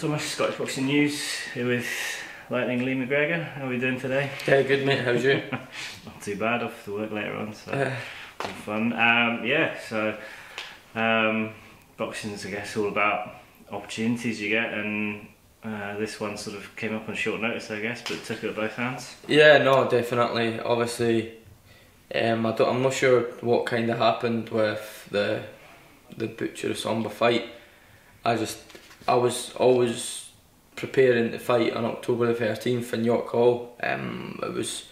Thomas, Scottish Boxing News, here with Lightning Lee McGregor. How are we doing today? Yeah, good mate, how's you? Not too bad, off to work later on, so fun. Boxing's I guess all about opportunities you get, and this one sort of came up on short notice I guess, but took it with both hands. Yeah, no, definitely. Obviously, I'm not sure what kind of happened with the Butcher Somba fight. I was always preparing to fight on October the 13th in York Hall. It was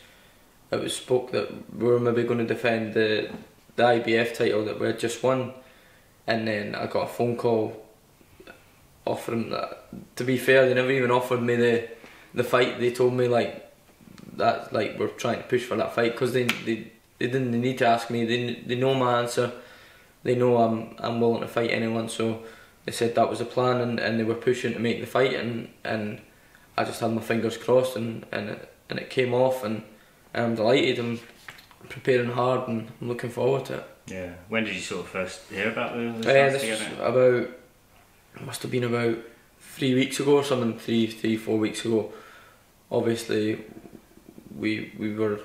spoke that we were maybe going to defend the IBF title that we had just won, and then I got a phone call offering that. To be fair, they never even offered me the fight. They told me we're trying to push for that fight, because they didn't need to ask me. They know my answer. They know I'm willing to fight anyone, so they said that was the plan, and they were pushing to make the fight, and I just had my fingers crossed, and it came off, and I'm delighted. I'm preparing hard, and I'm looking forward to it. Yeah. When did you sort of first hear about the this was must have been about 3 weeks ago or something, 4 weeks ago. Obviously, we were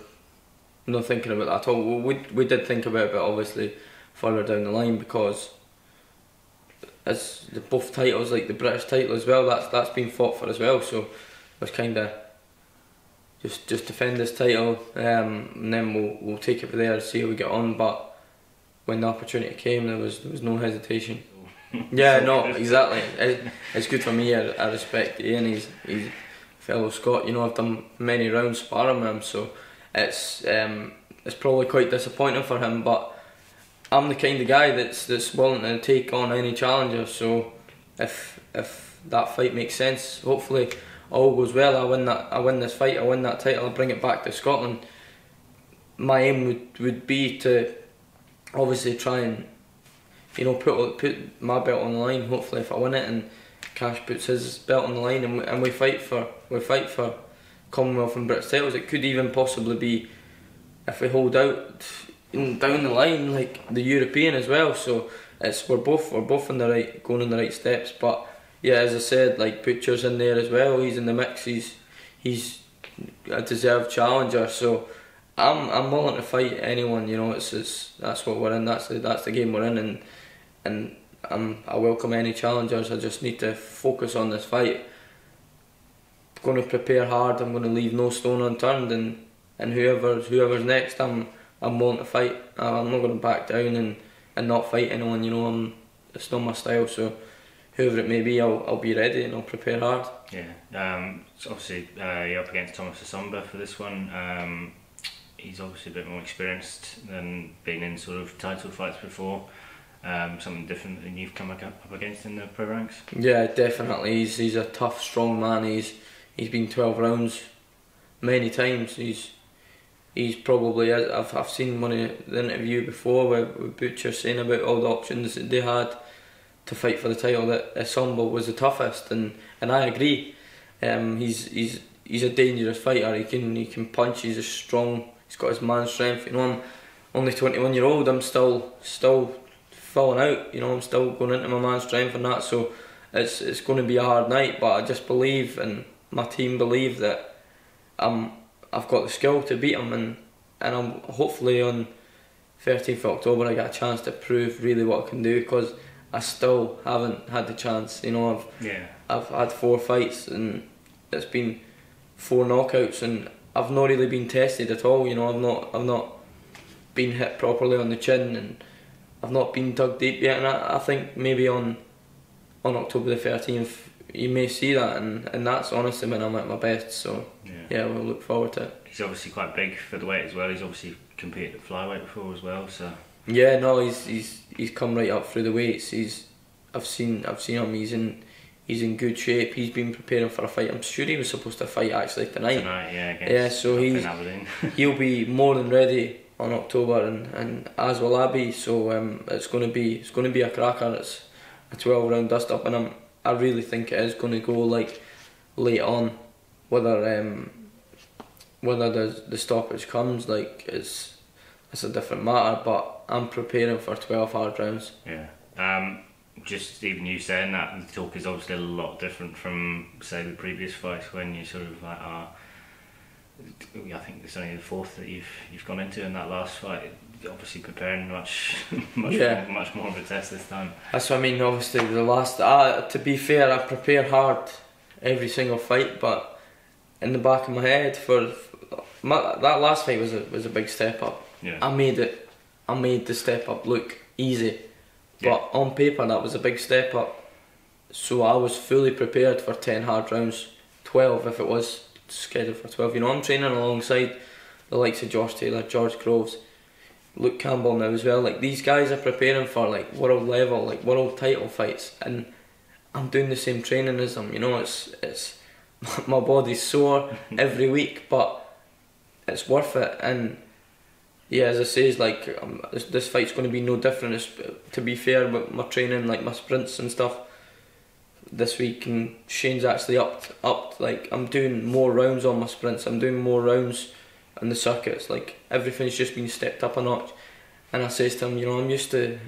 not thinking about that at all. We did think about it, but obviously further down the line, because as both titles, like the British title as well, that's been fought for as well. So it was kind of just defend this title, and then we'll take it from there and see how we get on. But when the opportunity came, there was no hesitation. Yeah, no, exactly. It's good for me. I respect Ian. He's a fellow Scot. You know, I've done many rounds sparring with him, so it's probably quite disappointing for him. But I'm the kind of guy that's willing to take on any challenger. So if that fight makes sense, hopefully all goes well. I win this fight. I win that title. I bring it back to Scotland. My aim would be to obviously try and put my belt on the line. Hopefully, if I win it, and Cash puts his belt on the line, and we fight for Commonwealth and British titles. It could even possibly be, if we hold out down the line, like the European as well. So we're both going in the right steps. But yeah, as I said, like Butcher's in there as well. He's in the mix. He's a deserved challenger. So I'm willing to fight anyone. You know, that's what we're in. That's the game we're in, and I welcome any challengers. I just need to focus on this fight. I'm going to prepare hard. I'm going to leave no stone unturned, and whoever's next, I'm willing to fight. I'm not going to back down and not fight anyone. You know, it's not my style. So whoever it may be, I'll be ready, and I'll prepare hard. Yeah. So obviously you're up against Thomas Somba for this one. He's obviously a bit more experienced than being in sort of title fights before. Something different than you've come up against in the pro ranks. Yeah, definitely. He's a tough, strong man. He's been 12 rounds many times. He's probably, I've seen one of the interview before with Butcher saying about all the options that they had to fight for the title, that Somba was the toughest, and I agree. He's a dangerous fighter. He can punch. He's strong. He's got his man strength. You know, I'm only 21-year-old. I'm still falling out. You know, I'm still going into my man strength and that. So it's going to be a hard night. But I just believe, and my team believe, that I've got the skill to beat him, and I'm hopefully on 13th of October I get a chance to prove really what I can do, because I still haven't had the chance. You know, I've had 4 fights, and it's been 4 knockouts, and I've not really been tested at all. You know, I've not been hit properly on the chin, and I've not been dug deep yet. And I think maybe on October the 13th you may see that, and that's honestly when I'm at my best. So yeah, we'll look forward to it. He's obviously quite big for the weight as well. He's obviously competed at flyweight before as well. So yeah, no, he's come right up through the weights. I've seen him. He's in good shape. He's been preparing for a fight. I'm sure he was supposed to fight actually tonight. Yeah, so he'll be more than ready on October, and as will I be. So it's going to be a cracker. It's a 12-round dust up, and I really think it is going to go like late on. Whether the stoppage comes, like it's a different matter. But I'm preparing for 12 hard rounds. Yeah. just even you saying that, the talk is obviously a lot different from, say, the previous fights when you sort of like are. I think it's only the fourth that you've gone into in that last fight. Obviously preparing much more of a test this time. That's what I mean. Obviously, the last. To be fair, I prepare hard every single fight, but in the back of my head, that last fight was a big step up. Yeah. I made the step up look easy, but on paper that was a big step up. So I was fully prepared for 10 hard rounds, 12 if it was scheduled for 12. You know, I'm training alongside the likes of Josh Taylor, George Groves, Luke Campbell now as well. Like, these guys are preparing for like world level, like world title fights, and I'm doing the same training as them. You know, it's my body's sore every week, but it's worth it. And yeah, as I say, it's like this fight's going to be no different. To be fair, but my training, like my sprints and stuff, this week, and Shane's actually upped. Like, I'm doing more rounds on my sprints. I'm doing more rounds on the circuits. Like, everything's just been stepped up a notch. And I says to him, you know, I'm used to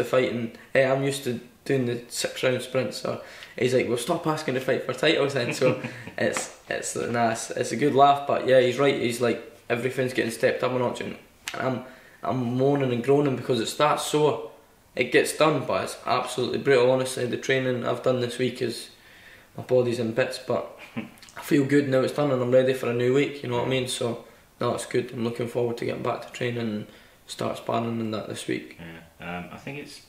fighting. I'm used to doing the 6 round sprints. So he's like, well, stop asking to fight for titles then. So it's a good laugh. But yeah, he's right. He's like, everything's getting stepped up a notch, and I'm moaning and groaning because it's that sore. It gets done, but it's absolutely brutal. Honestly, the training I've done this week is, my body's in bits, but I feel good now it's done, and I'm ready for a new week. You know what I mean? So no, it's good. I'm looking forward to getting back to training and start sparring and that this week. Yeah, I think is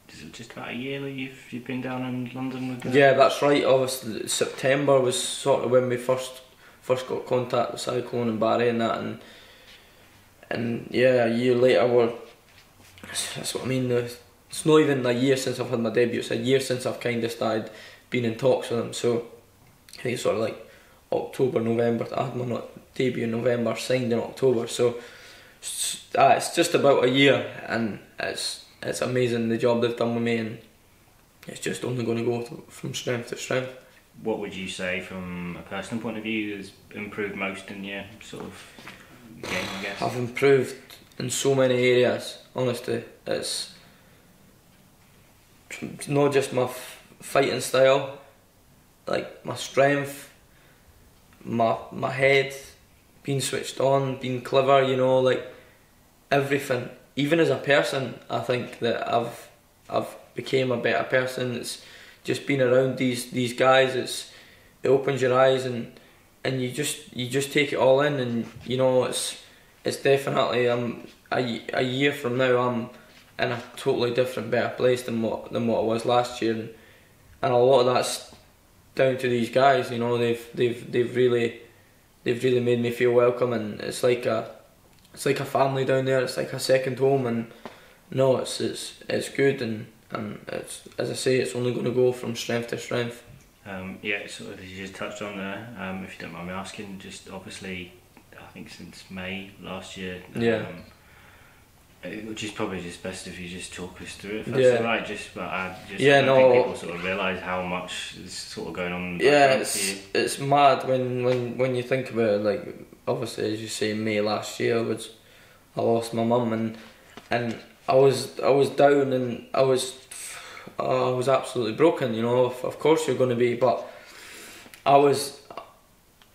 it just about a year that you've been down in London with that? Yeah, that's right. Obviously, September was sort of when we first got contact with Cyclone and Barry and that, and yeah, a year later that's what I mean. It's not even a year since I've had my debut. It's a year since I've kind of started being in talks with them. So I think it's sort of like October, November. I had my debut in November, signed in October. So it's just about a year, and it's amazing the job they've done with me, and it's just only going to go from strength to strength. What would you say from a personal point of view has improved most in your sort of game, I guess? I've improved in so many areas, honestly. It's not just my fighting style, like my strength, my head, being switched on, being clever, you know, like everything. Even as a person, I think that I've became a better person. It's just being around these guys. It opens your eyes, and you just take it all in, and you know, it's definitely a year from now I'm in a totally different, better place than what I was last year, and a lot of that's down to these guys. You know, they've really made me feel welcome, and it's like a family down there. It's like a second home, and no, it's good, and it's, as I say, it's only going to go from strength to strength. Yeah, sort of as you just touched on there, if you don't mind me asking, just obviously, I think since May last year, which is probably just best if you just talk us through it first, right? I think people sort of realise how much is sort of going on. Yeah, it's mad when you think about it. Like, obviously, as you say, May last year I lost my mum, and I was down, and I was absolutely broken. You know, of course you're going to be, but I was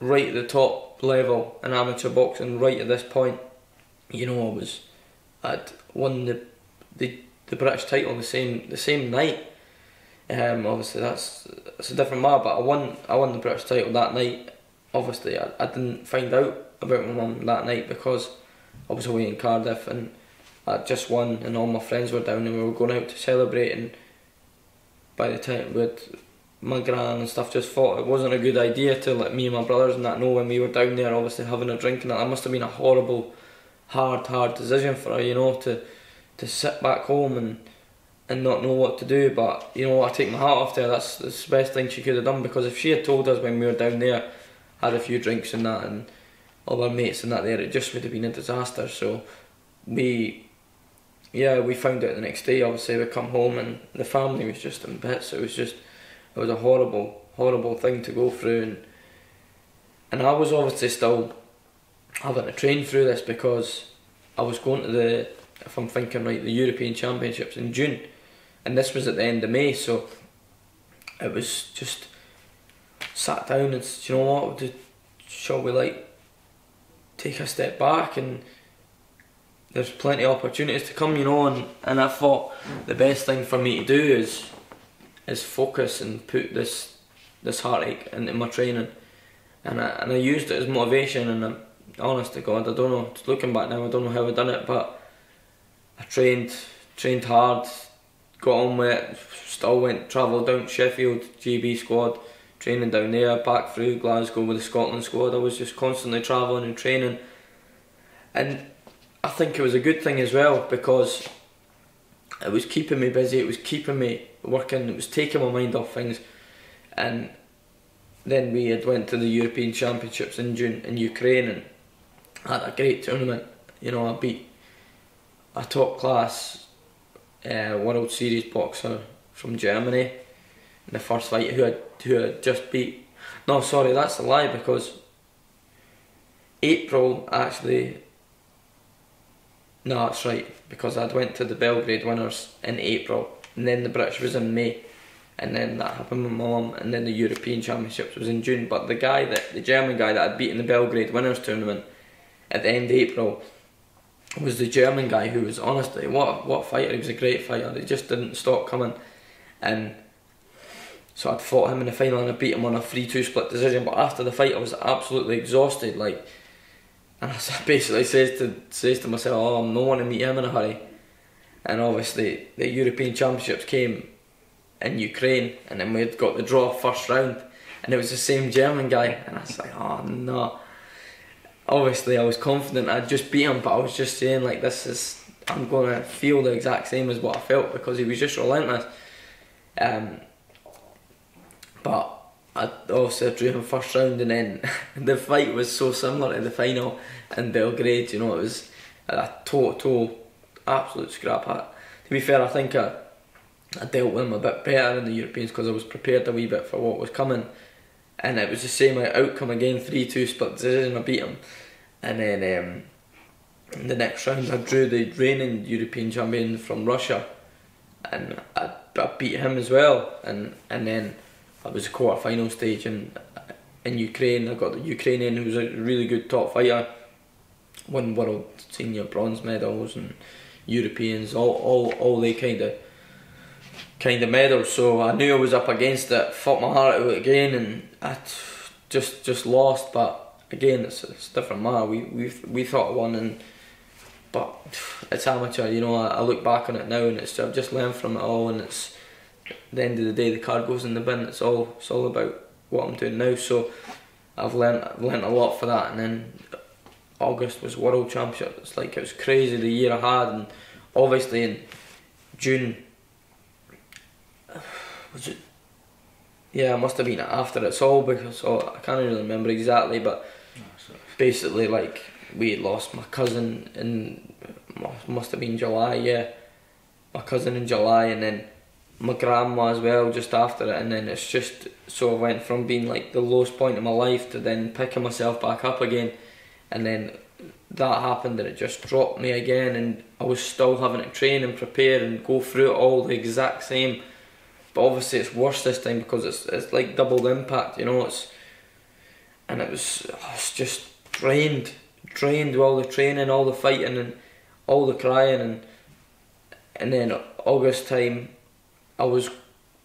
right at the top level in amateur boxing, right at this point. You know, I'd won the British title the same night. Obviously that's a different matter, but I won the British title that night. Obviously I didn't find out about my mum that night because I was away in Cardiff, and I'd just won, and all my friends were down, and we were going out to celebrate, and by the time with my gran and stuff, just thought it wasn't a good idea to let me and my brothers and that know when we were down there, obviously having a drink, and that must have been a horrible, hard decision for her, you know, to sit back home and not know what to do. But you know, I take my hat off to her. That's the best thing she could have done, because if she had told us when we were down there, had a few drinks and that, and all our mates and that there, it just would have been a disaster. So we found out the next day. Obviously we come home and the family was just in bits. It was a horrible thing to go through, and I was obviously still having to train through this, because I was going to if I'm thinking right, the European Championships in June, and this was at the end of May, so it was just sat down and said, you know what, shall we like take a step back, and there's plenty of opportunities to come, you know, and I thought the best thing for me to do is focus and put this heartache into my training, and I used it as motivation, and I'm honest to God, I don't know, looking back now, I don't know how I done it, but I trained hard, got on with it, still travelled down to Sheffield, GB squad, training down there, back through Glasgow with the Scotland squad. I was just constantly travelling and training, and I think it was a good thing as well, because it was keeping me busy, it was keeping me working, it was taking my mind off things. And then we had went to the European Championships in June in Ukraine, and had a great tournament. You know, I beat a top class World Series boxer from Germany in the first fight, who had just beat. No, sorry, that's a lie, because April actually. No, that's right, because I'd went to the Belgrade Winners in April, and then the British was in May, and then that happened with my mum, and then the European Championships was in June. But the German guy that I'd beat in the Belgrade Winners tournament at the end of April was the German guy who was, honestly, what a fighter. He was a great fighter. He just didn't stop coming, and so I'd fought him in the final and I beat him on a 3-2 split decision. But after the fight I was absolutely exhausted, like, and I basically says to myself, oh, I'm no one to meet him in a hurry. And obviously the European Championships came in Ukraine, and then we had got the draw first round, and it was the same German guy, and I was like, oh no. Obviously I was confident I'd just beat him, but I was just saying, like, I'm going to feel the exact same as what I felt, because he was just relentless. But I obviously drew him first round, and then the fight was so similar to the final in Belgrade. You know, it was a total absolute scrap. To be fair, I think I dealt with him a bit better in the Europeans, because I was prepared a wee bit for what was coming, and it was the same outcome again, 3-2 split decision. I beat him, and then in the next round I drew the reigning European champion from Russia, and I beat him as well, and then I was a quarter-final stage in Ukraine. I got the Ukrainian, who was a really good top fighter, won world senior bronze medals and Europeans, all they kind of medals. So I knew I was up against it. Fought my heart out again, and I just lost. But again, it's a different matter. We thought I won, but it's amateur. You know, I look back on it now, and I've just learned from it all, and it's. At the end of the day, the card goes in the bin. It's all about what I'm doing now. So I've learnt a lot for that. And then August was World Championship. It was crazy the year I had, and obviously in June, was it? Yeah, it must have been after it's all, because I can't really remember exactly, but basically, like, we had lost my cousin in, must have been July. Yeah, my cousin in July, and then my grandma as well just after it, and then it's just, so I went from being like the lowest point in my life to then picking myself back up again, and then that happened and it just dropped me again, and I was still having to train and prepare and go through it all the exact same, but obviously it's worse this time because it's like double the impact, you know. It was just drained with all the training, all the fighting and all the crying, and then August time I was,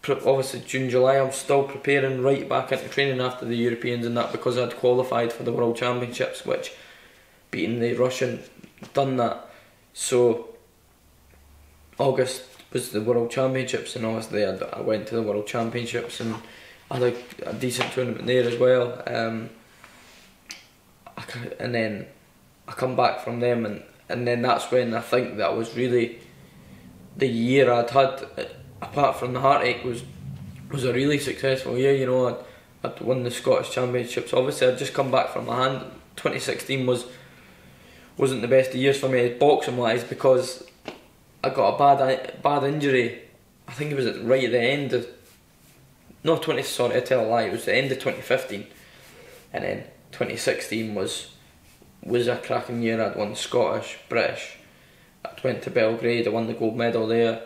obviously June, July, I was still preparing right back into training after the Europeans and that, because I'd qualified for the World Championships, which, beating the Russian, done that. So August was the World Championships, and obviously I went to the World Championships and I had a decent tournament there as well. And then I come back from them, and then that's when I think that was really the year I'd had, apart from the heartache, was a really successful year. You know, I'd won the Scottish Championships. Obviously I'd just come back from my hand. 2016 wasn't the best of years for me boxing wise, because I got a bad injury. I think it was right at the end of, sorry, I tell a lie, it was the end of 2015, and then 2016 was a cracking year. I'd won Scottish, British, I went to Belgrade, I won the gold medal there,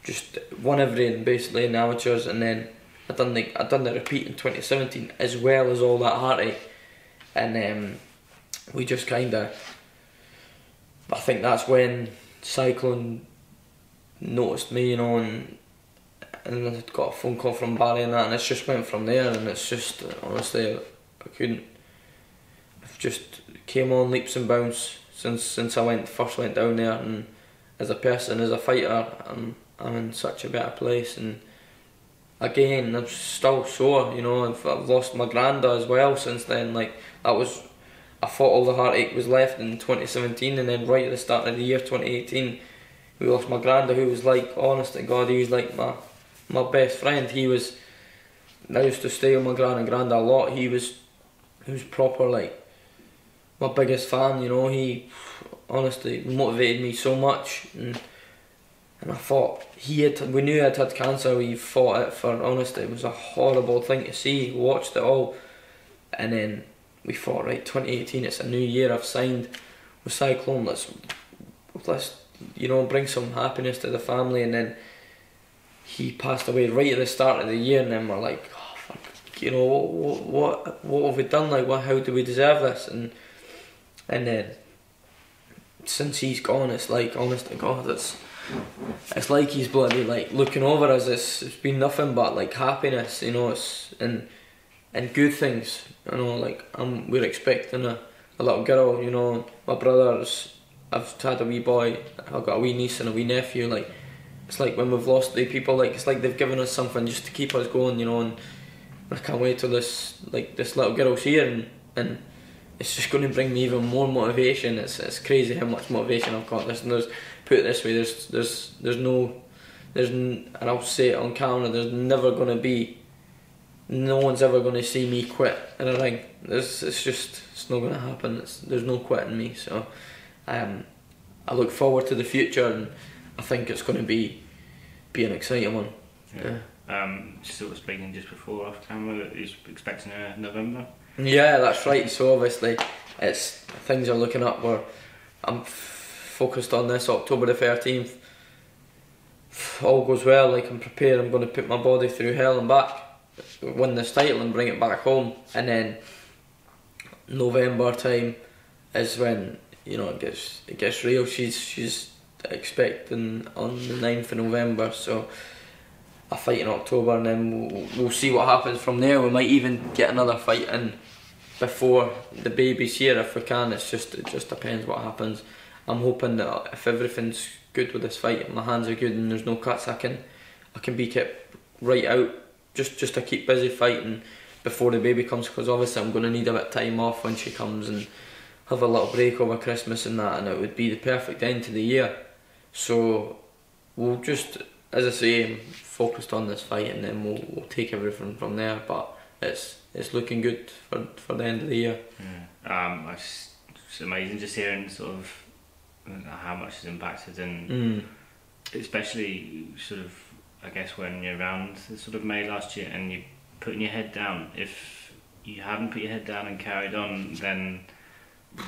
just won everything basically in the amateurs, and then I done the repeat in 2017 as well as all that heartache, and we just kind of, I think that's when Cyclone noticed me, you know, and I got a phone call from Barry and that, and it's just went from there, and it's just, honestly, I've just came on leaps and bounds since I first went down there, and as a person, as a fighter, I'm in such a better place, and again, I'm still sore, you know. I've lost my granda as well since then. Like, I thought all the heartache was left in 2017, and then right at the start of the year 2018, we lost my granda, who was like, honest to God, he was like my best friend. I used to stay with my gran and granda a lot. He was proper, like, my biggest fan, you know. He honestly motivated me so much, and I thought we knew I'd had cancer. We fought it for, honestly, it was a horrible thing to see. We watched it all, and then we thought, right, 2018, it's a new year. I've signed with Cyclone. Let's you know, bring some happiness to the family. And then he passed away right at the start of the year, and then we're like, oh fuck, you know, what have we done? Like, how do we deserve this? And then since he's gone, it's like, honest to God, it's like he's bloody like looking over us. It's been nothing but like happiness, you know. It's and good things, you know. Like, we're expecting a little girl, you know. My brothers, I've had a wee boy, I've got a wee niece and a wee nephew. Like, it's like when we've lost the people, like, it's like they've given us something just to keep us going, you know. And I can't wait till this little girl's here, and it's just going to bring me even more motivation. It's crazy how much motivation I've got. Put it this way, and I'll say it on camera, there's never going to be, no one's ever going to see me quit in a ring. It's not going to happen. There's no quitting me. So I look forward to the future, and I think it's going to be an exciting one. Yeah. Sort of speaking just before off camera, that he's expecting a November. Yeah, that's right. So obviously, things are looking up. Where I'm focused on this October the 13th. If all goes well, like, I'm prepared. I'm going to put my body through hell and back, win this title and bring it back home. And then November time is when, you know, it gets real. She's expecting on the 9th of November. So a fight in October, and then we'll see what happens from there. We might even get another fight in before the baby's here if we can. It just depends what happens. I'm hoping that if everything's good with this fight, and my hands are good and there's no cuts, I can be kept right out just to keep busy fighting before the baby comes, because obviously I'm going to need a bit of time off when she comes, and have a little break over Christmas and that, and it would be the perfect end to the year. So we'll just, as I say, focused on this fight, and then we'll take everything from there. But it's looking good for the end of the year. Yeah. It's amazing just hearing sort of how much is impacted, and especially sort of, I guess, when you're around sort of May last year and you're putting your head down. If you hadn't put your head down and carried on, then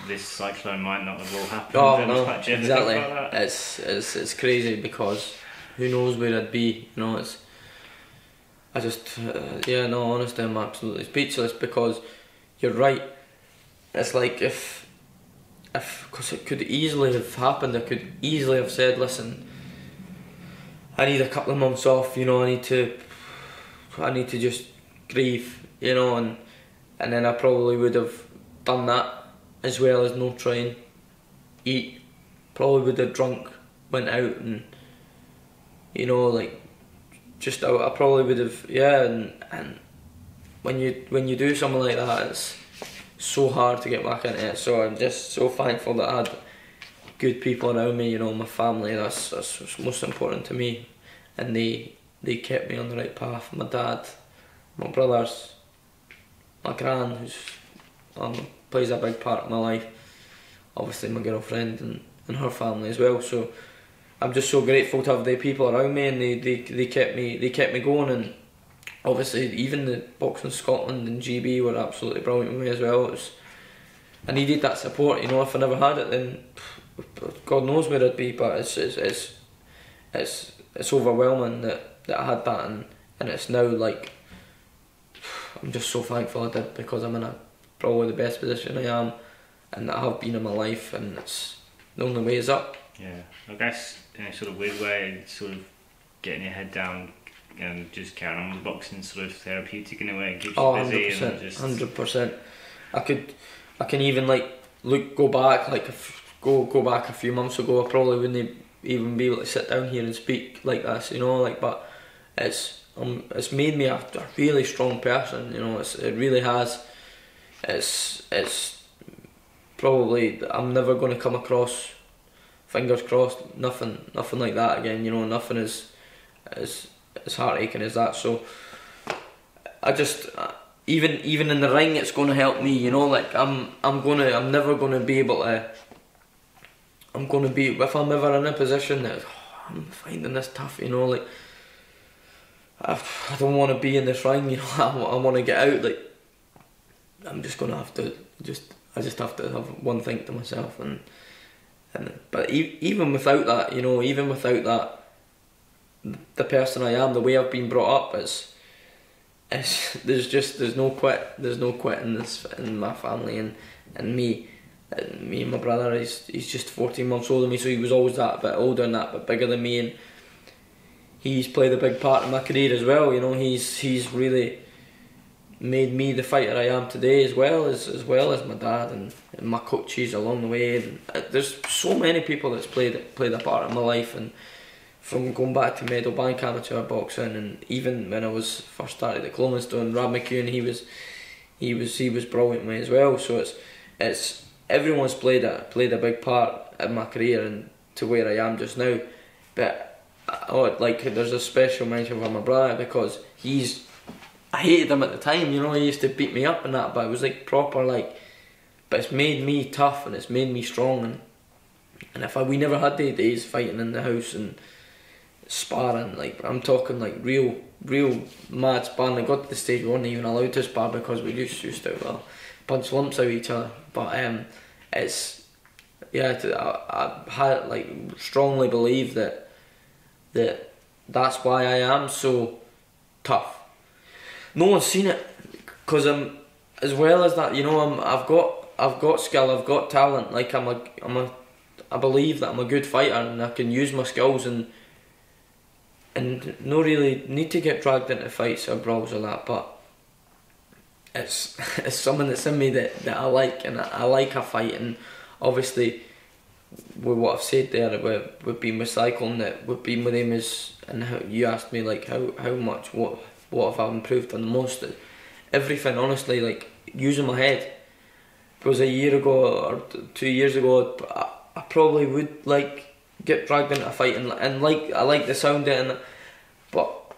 this cyclone might not have all happened. Oh no, exactly. Like it's crazy, because who knows where I'd be, you know. Honestly, I'm absolutely speechless, because you're right. It's like because it could easily have happened. I could easily have said, listen, I need a couple of months off, you know. I need to just grieve, you know, and then I probably would have done that, as well as no train, eat, probably would have drunk, went out, and, you know, like, just I probably would have, and when you do something like that, it's so hard to get back into it. So I'm just so thankful that I had good people around me, you know, my family. That's what's most important to me, and they kept me on the right path. My dad, my brothers, my gran, who's plays a big part of my life, obviously my girlfriend and her family as well. So I'm just so grateful to have the people around me, and they kept me going. And obviously even the Boxing Scotland and GB were absolutely brilliant with me as well. I needed that support, you know. If I never had it, then God knows where I'd be. But it's it's overwhelming that I had that, and it's now like I'm just so thankful I did, because I'm in probably the best position I am and that I have been in my life, and it's the only way is up. Yeah, I guess in a sort of weird way, sort of getting your head down and just carrying on with boxing, sort of therapeutic in a way, it keeps you busy. 100%, and just 100%. I can even like go back go back a few months ago. I probably wouldn't even be able to sit down here and speak like this, you know, like, but it's made me a really strong person, you know. It really has. It's probably, I'm never going to come across, fingers crossed, nothing like that again, you know. Nothing is as heartaching as that. So I just even in the ring, it's going to help me, you know. Like I'm never going to be able to. I'm going to be, if I'm ever in a position that I'm finding this tough, you know, like I don't want to be in this ring, you know. I want to get out. Like I'm just going to have to I just have to have one thing to myself, but even without that, you know, even without that, the person I am, the way I've been brought up, there's no quit in my family, and me and my brother. He's just 14 months older than me, so he was always that bit older and that bit bigger than me, and he's played a big part in my career as well, you know. He's really made me the fighter I am today, as well as my dad and my coaches along the way. And there's so many people that's played a part in my life, and from going back to Meadowbank amateur boxing, and even when I was first started at Clonmestone, Rab McEwen, he was brilliant with me as well. So it's everyone's played a big part in my career and to where I am just now. But there's a special mention for my brother, because I hated him at the time, you know. He used to beat me up and that, but it was like proper, like, but it's made me tough and it's made me strong, and if we never had the days fighting in the house and sparring, like I'm talking like real mad sparring. I got to the stage we weren't even allowed to spar because we used to punch lumps out of each other. But I had like strongly believe that's why I am so tough. No one's seen it, because as well as that, you know, I've got skill, I've got talent. Like I believe that I'm a good fighter and I can use my skills and no really need to get dragged into fights or brawls or that. But it's something that's in me that I like, and I like a fight. And obviously with what I've said there, with being with cycling, that with being with him is, and how you asked me like how much, what have I improved on the most? Everything, honestly. Like using my head. If it was a year ago or 2 years ago, I probably would like get dragged into a fight and like I like the sound of it, but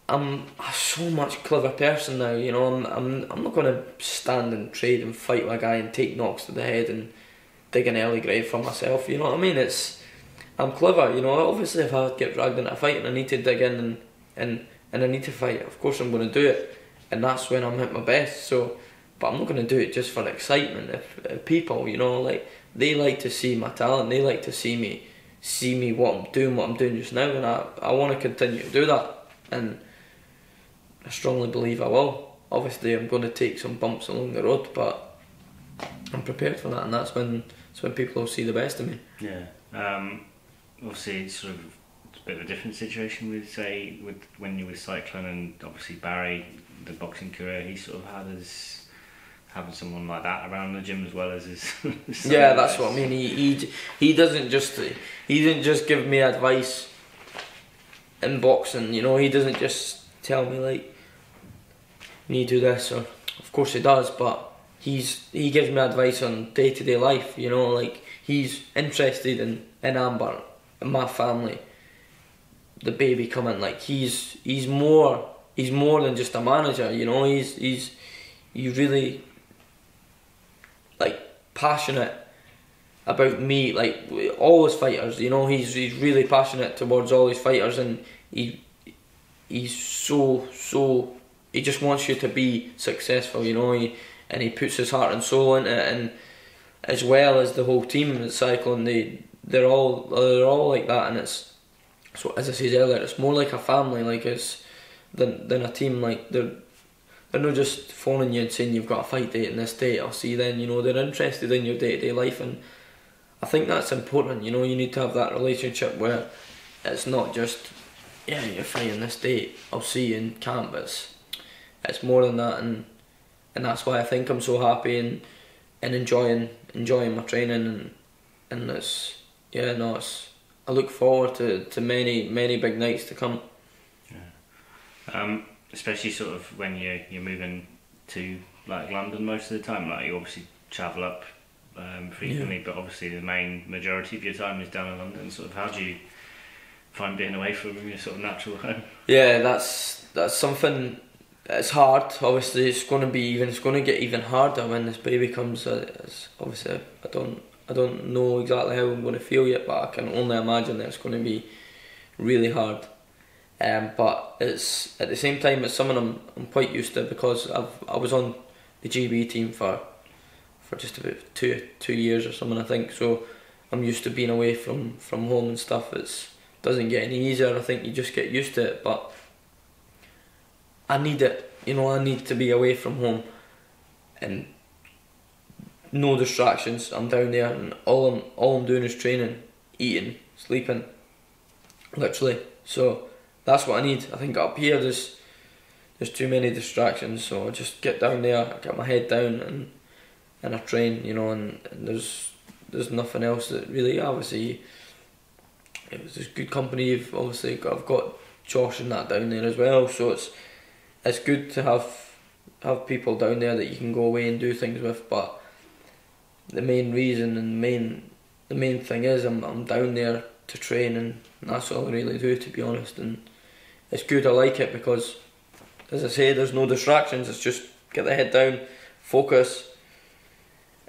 I'm a so much clever person now, you know. I'm not gonna stand and trade and fight with a guy and take knocks to the head and dig an early grave for myself, you know what I mean? I'm clever, you know. Obviously if I get dragged into a fight and I need to dig in and I need to fight, of course I'm going to do it, and that's when I'm at my best. So, but I'm not going to do it just for excitement. If people, you know, like, they like to see my talent, they like to see me what I'm doing just now, and I want to continue to do that, and I strongly believe I will. Obviously I'm going to take some bumps along the road, but I'm prepared for that, and that's when people will see the best of me. Yeah. Obviously it's sort of a bit of a different situation with when you were cycling, and obviously Barry, the boxing career he sort of had, as having someone like that around the gym as well as his yeah, that's what I mean. He didn't just give me advice in boxing, you know. He doesn't just tell me like, you need to do this, or of course he does, but he gives me advice on day-to-day life, you know. Like, he's interested in Amber, in my family, the baby coming. Like, he's more than just a manager, you know. He's really like passionate about me, like all his fighters, you know. He's really passionate towards all his fighters, and he's so he just wants you to be successful, you know. And he puts his heart and soul into it, and as well as the whole team at cycling, they're all like that, and So as I said earlier, it's more like a family, like it's than a team. Like they're not just phoning you and saying you've got a fight date in this date, I'll see you then. You know, they're interested in your day-to-day life, and I think that's important. You know, you need to have that relationship where it's not just, yeah, you're fighting this date, I'll see you in camp. It's more than that, and that's why I think I'm so happy and enjoying my training, and it's, yeah, no, it's, I look forward to many big nights to come. Yeah. Especially sort of when you're moving to like London most of the time. Like you obviously travel up frequently, yeah, but obviously the main majority of your time is down in London. Sort of, how do you find being away from your sort of natural home? Yeah, that's something. It's hard. Obviously, it's going to get even harder when this baby comes. Obviously, I don't know exactly how I'm going to feel yet, but I can only imagine that it's going to be really hard. But it's at the same time, it's something I'm quite used to, because I was on the GB team for just about two years or something, I think. So I'm used to being away from home and stuff. It doesn't get any easier. I think you just get used to it. But I need it. You know, I need to be away from home and no distractions. I'm down there, and all I'm doing is training, eating, sleeping, literally. So that's what I need. I think up here there's too many distractions, so I just get down there, I get my head down, and I train, you know, and there's nothing else that really, obviously, it was just good company. I've got Josh and that down there as well, so it's good to have people down there that you can go away and do things with. But the main reason and the main thing is I'm down there to train, and that's all I really do, to be honest. And it's good, I like it, because as I say, there's no distractions. It's just get the head down, focus,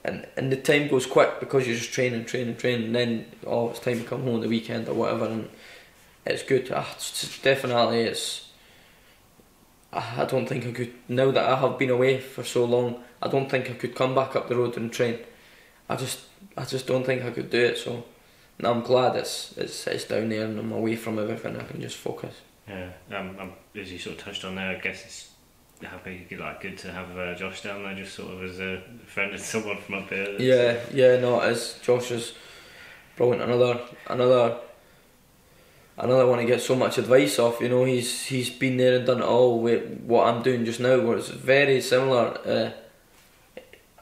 and the time goes quick because you're just training, and then it's time to come home on the weekend or whatever, and it's good. I don't think I could, now that I have been away for so long, I don't think I could come back up the road and train. I just don't think I could do it. So I'm glad it's down there and I'm away from everything. I can just focus. Yeah, as you sort of touched on there, I guess it's good to have Josh down there, just sort of as a friend of someone from up here. Yeah, no, as Josh is brilliant. Another one to get so much advice off. You know, he's been there and done it all with what I'm doing just now, where it's very similar.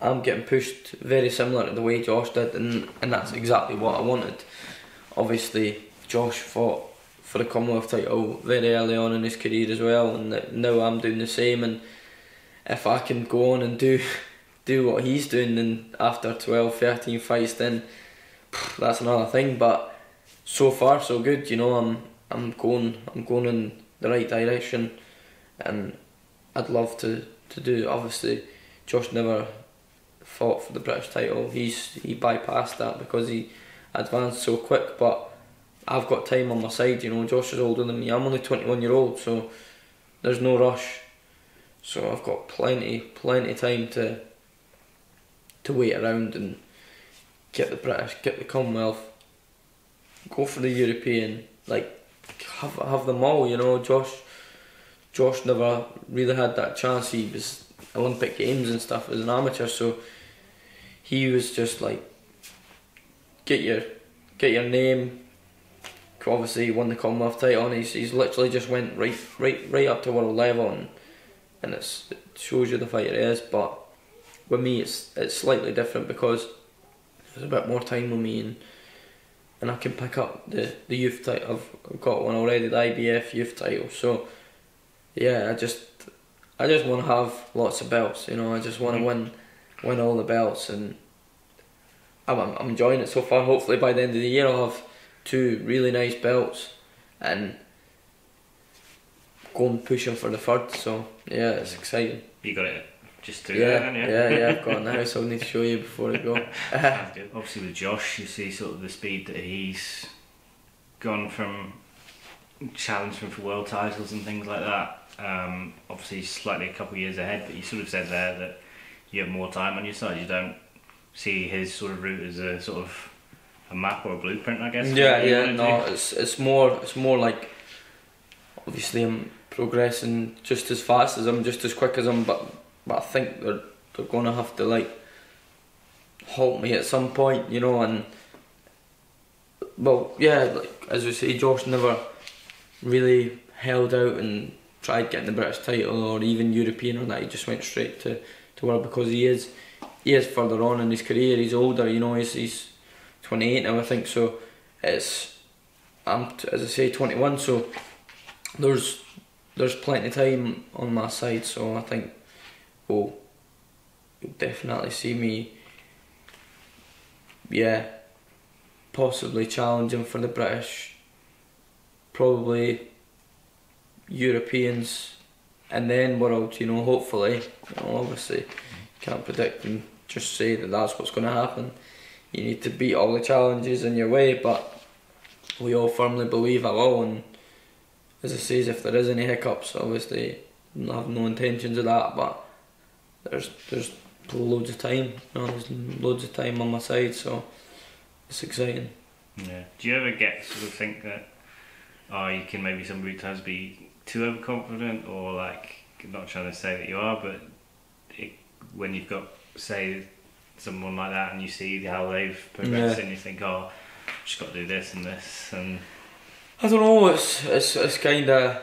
I'm getting pushed very similar to the way Josh did, and that's exactly what I wanted. Obviously, Josh fought for the Commonwealth title very early on in his career as well, and now I'm doing the same. And if I can go on and do what he's doing, then after 12, 13 fights, then that's another thing. But so far so good. You know, I'm going in the right direction, and I'd love to do. Obviously, Josh never fought for the British title. He bypassed that because he advanced so quick. But I've got time on my side. You know, Josh is older than me. I'm only 21-year-old, so there's no rush. So I've got plenty time to wait around and get the British, get the Commonwealth, go for the European, like have them all. You know, Josh never really had that chance. He was Olympic Games and stuff as an amateur, so he was just like, get your name. Obviously he won the Commonwealth title, and he's literally just went right up to world level, and it shows you the fighter he is. But with me it's slightly different because there's a bit more time with me, and I can pick up the youth title. I've got one already, the IBF youth title. So yeah, I just want to have lots of belts. You know, I just want to win all the belts, and I'm enjoying it so far. Hopefully by the end of the year I'll have 2 really nice belts and go and push him for the third. So yeah, it's exciting. You got it just through yeah, there, haven't you? Yeah, I've got it in the house. I'll need to show you before I go. Obviously with Josh, you see sort of the speed that he's gone from, challenging for world titles and things like that. Obviously he's slightly a couple of years ahead, but you sort of said there that you have more time on your side. You don't see his sort of route as a sort of a map or a blueprint, I guess. Yeah, no, it's more like, obviously I'm progressing just as fast as him, just as quick as him, but I think they're gonna have to like halt me at some point, you know. And well, yeah, like as we say, Josh never really held out and tried getting the British title or even European or that. He just went straight to world, because he is further on in his career. He's older, you know. He's 28 now, I think. So I'm as I say 21. So there's plenty of time on my side. So I think you'll definitely see me, yeah, possibly challenging for the British, probably Europeans, and then world, you know, hopefully. You know, obviously can't predict and just say that that's what's going to happen. You need to beat all the challenges in your way, but we all firmly believe I will. And as I say, if there is any hiccups, obviously I have no intentions of that, but there's loads of time, you know, there's loads of time on my side, so it's exciting. Yeah. Do you ever get sort of think that, you can maybe sometimes be too overconfident, or like, I'm not trying to say that you are, but when you've got, say, someone like that and you see how they've progressed, and you think, I've just got to do this and this, and I don't know, it's kind of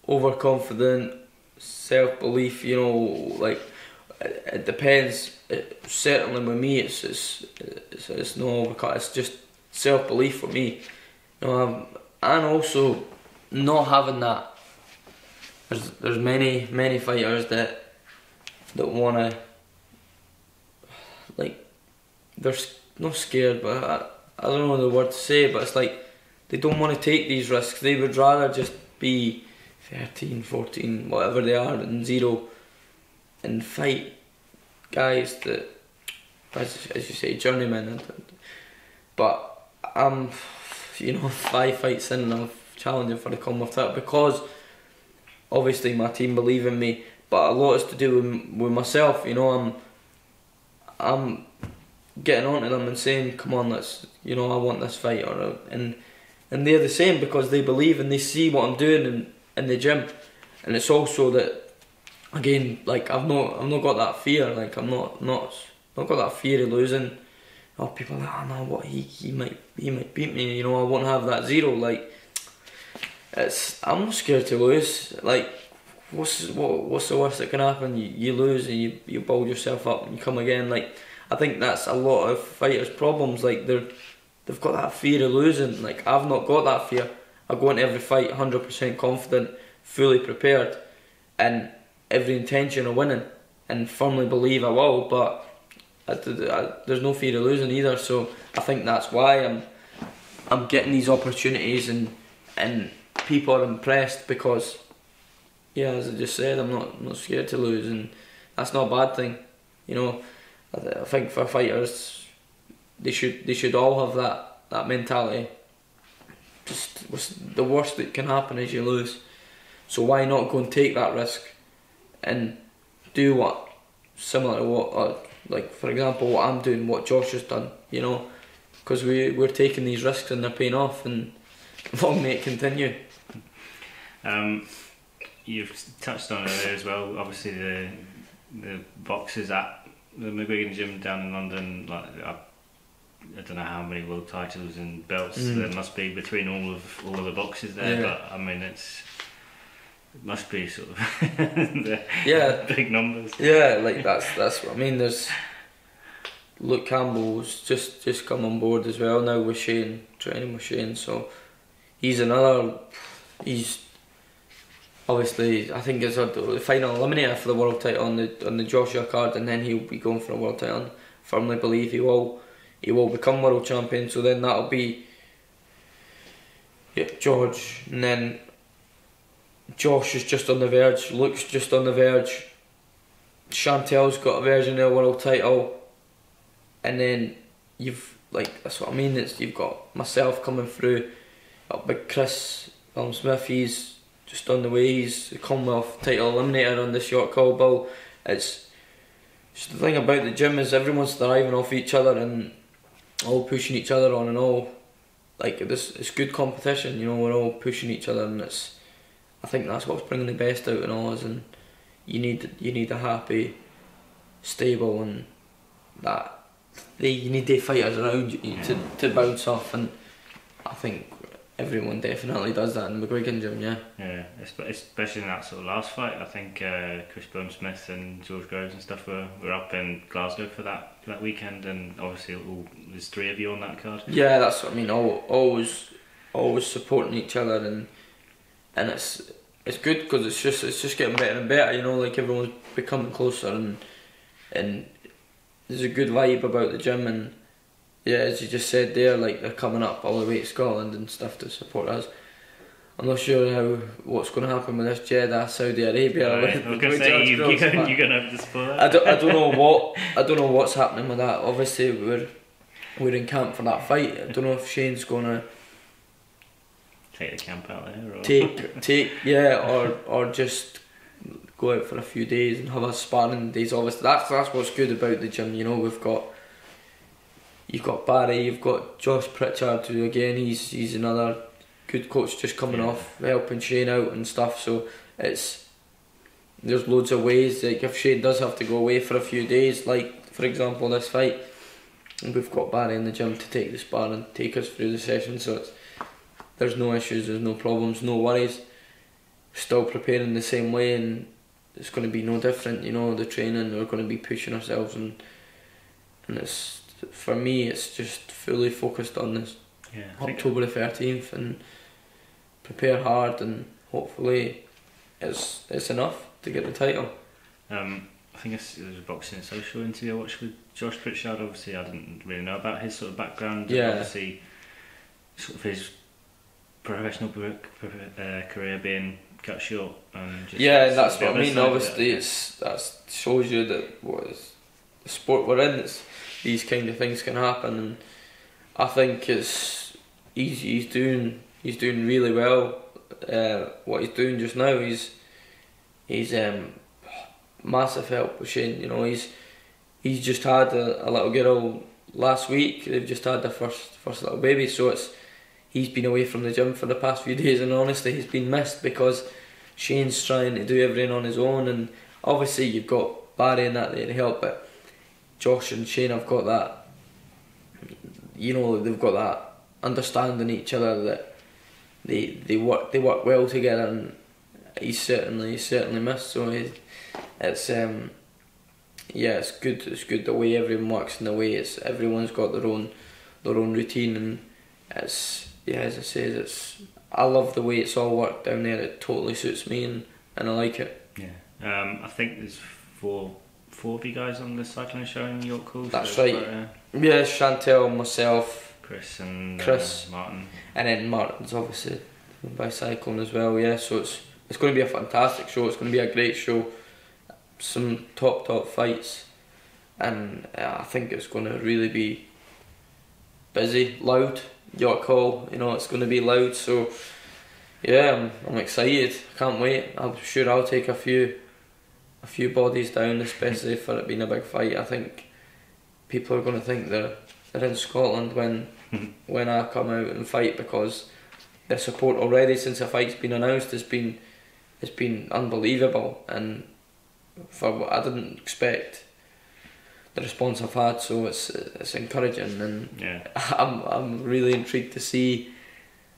overconfident, self-belief, you know, like it depends. Certainly with me, it's no overcut. It's just self-belief for me, you know, and also not having that. There's many fighters that want to, like, they're not scared, but I don't know the word to say, but it's like they don't want to take these risks. They would rather just be 13, 14, whatever they are, and 0, and fight guys that, as you say, journeymen. But I'm, you know, 5 fights in and I'm challenging for the Commonwealth title because obviously my team believe in me, but a lot is to do with myself, you know. I'm getting on to them and saying, come on, let's, you know, I want this fight, and they're the same, because they believe and they see what I'm doing in the gym. And it's also that, again, like I've not got that fear, like I'm not got that fear of losing. Oh, people are like, oh no, what, he might beat me, you know, I won't have that 0, like, I'm not scared to lose. Like, what's the worst that can happen? You lose and you build yourself up and you come again. Like, I think that's a lot of fighters' problems. Like, they've got that fear of losing. Like, I've not got that fear. I go into every fight 100% confident, fully prepared, and every intention of winning, and firmly believe I will. But there's no fear of losing either. So I think that's why I'm getting these opportunities, and people are impressed because, yeah, as I just said, I'm not scared to lose, and that's not a bad thing, you know. I think for fighters, they should all have that mentality. Just the worst that can happen is you lose, so why not go and take that risk and do similar to what, like for example, what I'm doing, what Josh has done, you know, because we're taking these risks and they're paying off, and long may it continue. You've touched on it there as well. Obviously, the boxers at the McGregor gym down in London, like I don't know how many world titles and belts there must be between all of the boxes there, but I mean it must be sort of big numbers. Yeah, like that's what I mean. There's Luke Campbell's just come on board as well now with Shane, training with Shane, so he's obviously, I think it's the final eliminator for the world title on the Joshua card, and then he'll be going for a world title. And firmly believe he will become world champion. So then that'll be George, and then Josh is just on the verge, Luke's just on the verge, Chantel's got a version of the world title, and then that's what I mean. You've got myself coming through, big Chris Smith, he's just on the way, he's the Commonwealth title eliminator on this short call bill. It's just the thing about the gym is everyone's thriving off each other, and all pushing each other on, and all like this. It's good competition, you know. We're all pushing each other, and I think that's what's bringing the best out in all us. And you need a happy, stable, and you need the fighters around you to bounce off, and I think everyone definitely does that in the McGuigan gym, yeah. Yeah, especially in that sort of last fight. I think Chris Bone-Smith and George Groves and stuff were up in Glasgow for that weekend, and obviously there's 3 of you on that card. Yeah, that's what I mean. Always supporting each other, and it's good because it's just getting better and better. You know, like everyone's becoming closer, and there's a good vibe about the gym, and yeah, as you just said there, like they're coming up all the way to Scotland and stuff to support us. I'm not sure what's going to happen with this Jeddah, Saudi Arabia. Right. I was going to say you're going to have to support that. I don't know what's happening with that. Obviously, we're in camp for that fight. I don't know if Shane's going to take the camp out there, or take or just go out for a few days and have a sparring days. Obviously, that's what's good about the gym. You know, you've got Barry, you've got Josh Pritchard, who again he's another good coach just coming off helping Shane out and stuff. So there's loads of ways. Like if Shane does have to go away for a few days, like for example this fight, we've got Barry in the gym to take the sparring, take us through the session. So there's no issues, there's no problems, no worries. Still preparing the same way, and it's going to be no different. You know, the training, we're going to be pushing ourselves, and it's, for me, it's just fully focused on this October the 13th, and prepare hard, and hopefully it's enough to get the title. I think there was a Boxing Social interview I watched with Josh Pritchard. Obviously I didn't really know about his sort of background, and obviously sort of his professional career being cut short, and just that's what I mean. Obviously that shows you that the sport we're in, these kind of things can happen, and I think he's doing really well. What he's doing just now, he's massive help with Shane. You know, he's just had a little girl last week. They've just had their first little baby, so he's been away from the gym for the past few days, and honestly he's been missed because Shane's trying to do everything on his own, and obviously you've got Barry and that there to help, but Josh and Shane have got that, you know, they've got that understanding each other, that they work well together, and he's certainly missed. So it's good the way everyone works, and the way everyone's got their own routine, and as I say, I love the way it's all worked down there. It totally suits me, and I like it. Yeah, I think there's four of you guys on the cycling show in York Calls. That's right. Yeah, Chantel, myself, Chris, and Martin, and then Martin's obviously by cycling as well. Yeah, so it's going to be a fantastic show. It's going to be a great show. Some top fights, and I think it's going to really be busy, loud. York Hall, you know, it's going to be loud. So yeah, I'm excited. I can't wait. I'm sure I'll take a few bodies down, especially for it being a big fight. I think people are going to think they're in Scotland when I come out and fight, because the support already since the fight's been announced has been unbelievable, and for what I didn't expect the response I've had, so it's encouraging, and I'm really intrigued to see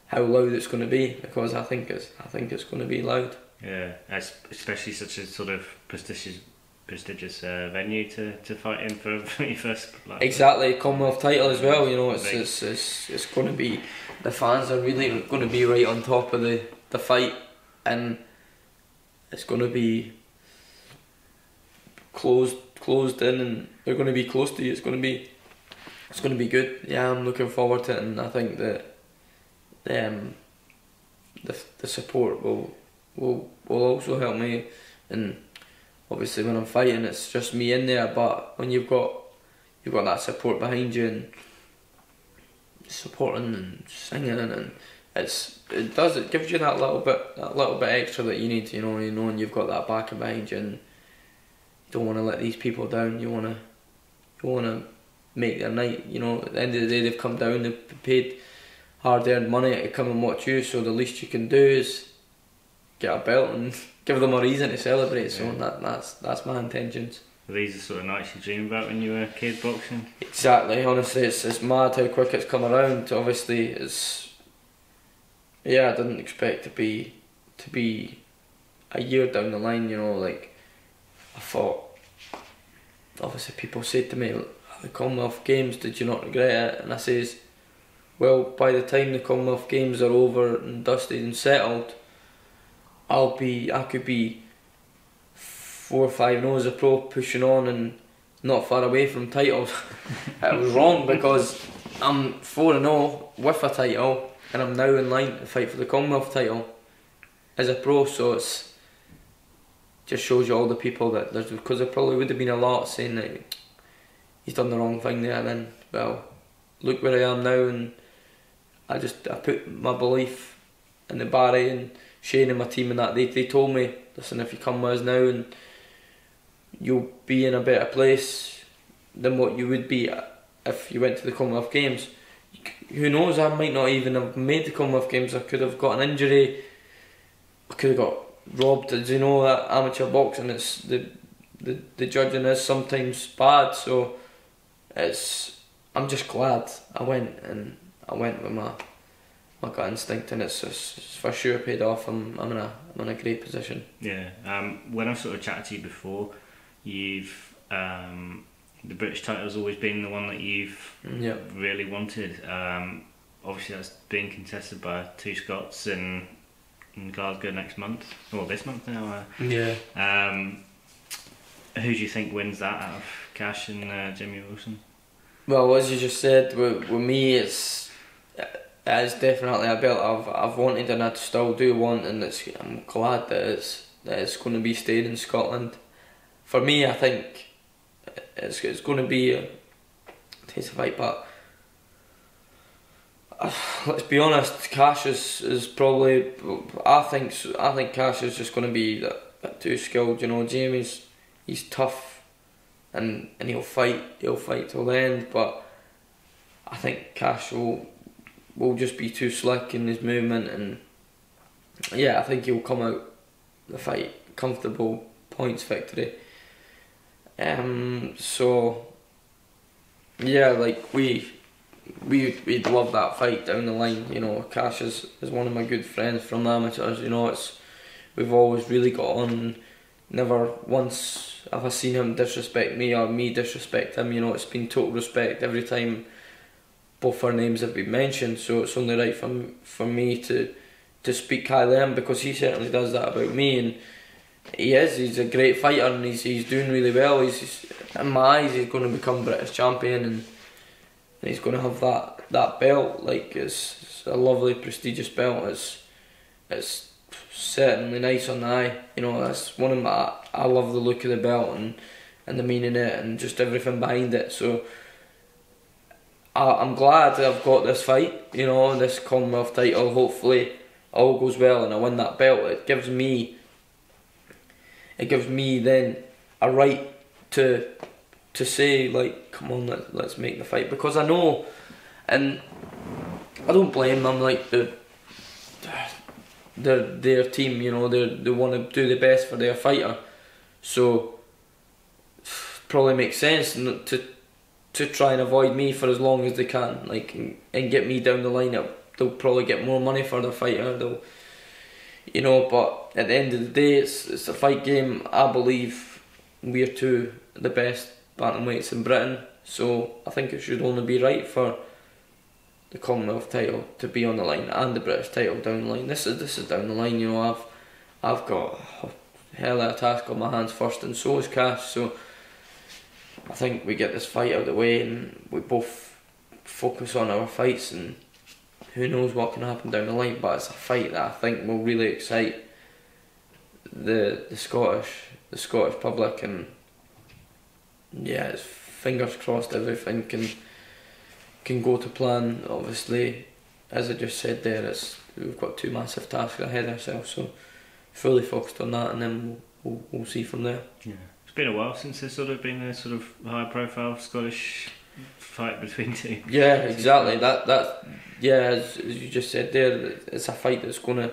how loud it's going to be, because I think it's going to be loud. Yeah, especially such a sort of prestigious venue to fight in for your first. Exactly, Commonwealth title as well. You know, it's going to be, the fans are really going to be right on top of the fight, and it's going to be closed in, and they're going to be close to you. It's going to be good. Yeah, I'm looking forward to it, and I think that the support will also help me. And obviously when I'm fighting, it's just me in there, but when you've got that support behind you and supporting and singing, and it gives you that little bit extra that you need, you know, and you've got that backing behind you, and you don't want to let these people down. You want to make their night. You know, at the end of the day, they've come down, they've paid hard-earned money to come and watch you. So the least you can do is get a belt and give them a reason to celebrate. So that's my intentions. Were these the sort of nights you dreamed about when you were a kid boxing? Exactly. Honestly, it's mad how quick it's come around. Obviously, I didn't expect to be a year down the line. You know, like I thought. Obviously, people say to me, "The Commonwealth Games, did you not regret it?" And I says, "Well, by the time the Commonwealth Games are over and dusted and settled, I could be 4 or 5 as a pro, pushing on and not far away from titles." It was wrong, because I'm 4-0 with a title, and I'm now in line to fight for the Commonwealth title as a pro. So it's just shows you all the people that there's, because there probably would have been a lot saying that he's done the wrong thing there. And then, well, look where I am now, and I put my belief in the Barry and Shane and my team, and that they told me, listen, if you come with us now, and you'll be in a better place than what you would be if you went to the Commonwealth Games. Who knows, I might not even have made the Commonwealth Games. I could have got an injury, I could have got robbed. As you know, that amateur boxing, it's the judging is sometimes bad. So I'm just glad I went with my gut instinct, and it's for sure paid off. I'm in a great position. Yeah. When I've sort of chatted to you before, you've the British title's always been the one that you've really wanted. Obviously, that's being contested by 2 Scots in Glasgow next month, or this month now. Who do you think wins that out of Cash and Jimmy Wilson? Well, as you just said, with me, it's definitely a belt I've wanted, and I still do want, and I'm glad that it's going to be staying in Scotland. For me, I think it's going to be a taste of fight, but let's be honest, Cash is probably. I think Cash is just going to be that too skilled. You know, Jamie's he's tough, and he'll fight till the end. But I think Cash will just be too slick in his movement, and I think he'll come out the fight comfortable, points victory. So like we'd love that fight down the line. You know, Cash is one of my good friends from amateurs. You know, we've always really got on. Never once have I seen him disrespect me or me disrespect him. You know, it's been total respect every time both our names have been mentioned. So it's only right for me to speak highly of him, because he certainly does that about me. And he's a great fighter, and he's doing really well. He's in my eyes, he's going to become British champion, and he's going to have that belt. Like it's a lovely, prestigious belt. It's certainly nice on the eye. You know, that's one of my. I love the look of the belt and the meaning in it, and just everything behind it. So I'm glad that I've got this fight. You know, this Commonwealth title. Hopefully, all goes well and I win that belt. It gives me then a right to say, like, come on, let's make the fight, because I know, and I don't blame them. Like their team, you know, they want to do the best for their fighter, so probably makes sense to try and avoid me for as long as they can, like, and get me down the line. They'll probably get more money for their fighter. You know, but at the end of the day, it's a fight game. I believe we're two of the best bantamweights in Britain, so I think it should only be right for the Commonwealth title to be on the line, and the British title down the line. This is down the line. You know, I've got a hell of a task on my hands first, and so is Cash. So I think we get this fight out of the way, and we both focus on our fights, and who knows what can happen down the line. But it's a fight that I think will really excite the Scottish public, and it's fingers crossed everything can go to plan. Obviously, as I just said there, we've got 2 massive tasks ahead of ourselves, so fully focused on that, and then we'll see from there. Yeah, it's been a while since there's sort of been a sort of high profile Scottish fight between two. Yeah, exactly. That as you just said there, it's a fight that's gonna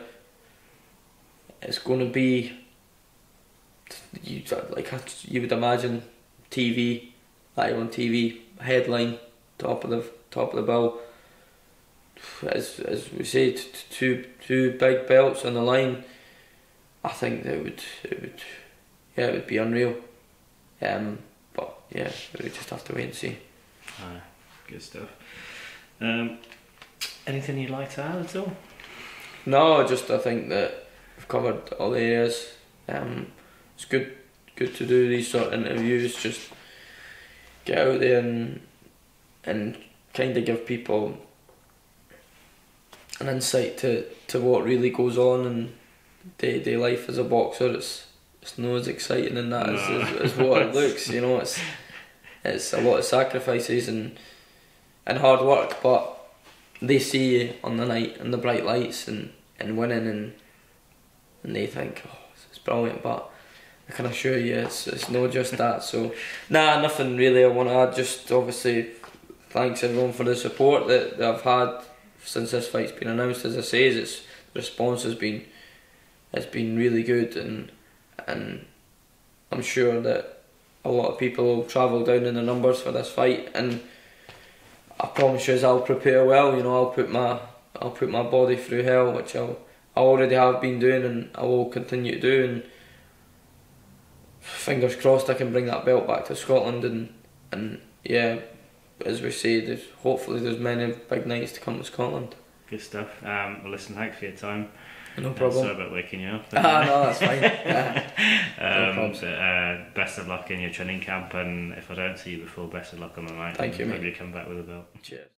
be, you would imagine, TV, live on TV, headline, top of the bill. As we say, two big belts on the line. I think that it would be unreal. But yeah, we just have to wait and see. Good stuff. Anything you'd like to add at all? No, just I think that we've covered all the areas. It's good to do these sort of interviews. Just get out there and kind of give people an insight to what really goes on in day-to-day life as a boxer. It's not as exciting in that as what it looks. You know, it's a lot of sacrifices and hard work, but they see you on the night and the bright lights and winning and they think, oh, it's brilliant, but I can assure you it's not just that. So nothing really I want to add. Just obviously thanks everyone for the support that I've had since this fight's been announced. As I say, the response has been really good, and I'm sure that a lot of people will travel down in the numbers for this fight, and I promise you I'll prepare well. You know, I'll put my body through hell, which I already have been doing and I will continue to do, and fingers crossed I can bring that belt back to Scotland, and yeah, as we say, hopefully there's many big nights to come to Scotland. Good stuff. Well, listen, thanks for your time. No problem. Sorry about waking you up. No, that's fine. No problem. So, best of luck in your training camp, and if I don't see you before, best of luck on the night. Thank you, mate. Maybe you come back with a belt. Cheers.